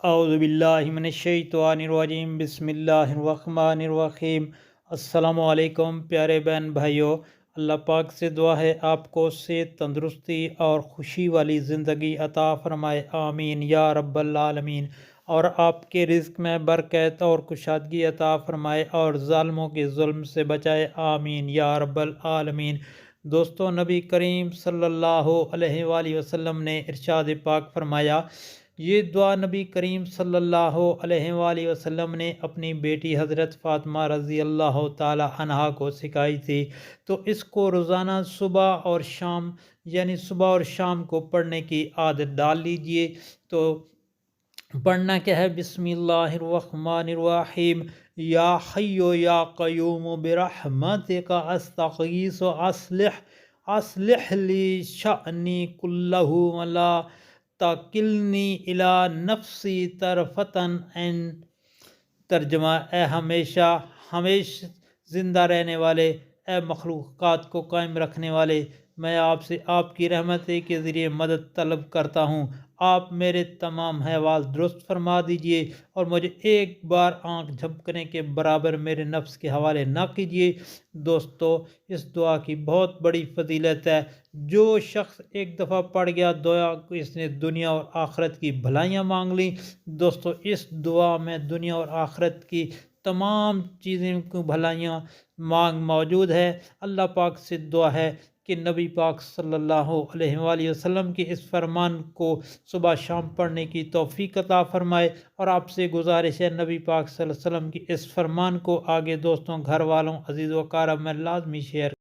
اعوذ باللہ من الشیطان الرجیم، بسم اللہ الرحمن الرحیم۔ السلام علیکم پیارے بہن بھائیوں، اللہ پاک سے دعا ہے آپ کو صحت، تندرستی اور خوشی والی زندگی عطا فرمائے، آمین یا رب العالمین، اور آپ کے رزق میں برکت اور کشادگی عطا فرمائے اور ظالموں کے ظلم سے بچائے، آمین یا رب العالمین۔ دوستو، نبی کریم صلی اللہ علیہ وآلہ وسلم نے ارشاد پاک فرمایا، یہ دعا نبی کریم صلی اللہ علیہ وآلہ وسلم نے اپنی بیٹی حضرت فاطمہ رضی اللہ تعالی عنہا کو سکھائی تھی، تو اس کو روزانہ صبح اور شام، یعنی صبح اور شام کو پڑھنے کی عادت ڈال لیجئے۔ تو پڑھنا کیا ہے؟ بسم اللہ الرحمن الرحیم، یا حی یا قیوم برحمتک استغیث اصلح لی شأنی کلہ ولا تکلنی الی نفسی طرفۃ عین۔ ترجمہ: اے ہمیشہ زندہ رہنے والے، اے مخلوقات کو قائم رکھنے والے، میں آپ سے آپ کی رحمت کے ذریعے مدد طلب کرتا ہوں۔ آپ میرے تمام احوال درست فرما دیجئے اور مجھے ایک بار آنکھ جھپکنے کے برابر میرے نفس کے حوالے نہ کیجیے۔ دوستو، اس دعا کی بہت بڑی فضیلت ہے۔ جو شخص ایک دفعہ پڑھ گیا دعا، اس نے دنیا اور آخرت کی بھلائیاں مانگ لیں۔ دوستو، اس دعا میں دنیا اور آخرت کی تمام چیزیں کو بھلائیاں موجود ہے۔ اللہ پاک سے دعا ہے کہ نبی پاک صلی اللہ علیہ وآلہ وسلم کے اس فرمان کو صبح شام پڑھنے کی توفیق عطا فرمائے، اور آپ سے گزارش ہے نبی پاک صلی اللہ علیہ وسلم کی اس فرمان کو آگے دوستوں، گھر والوں، عزیز و اقارب میں لازمی شیئر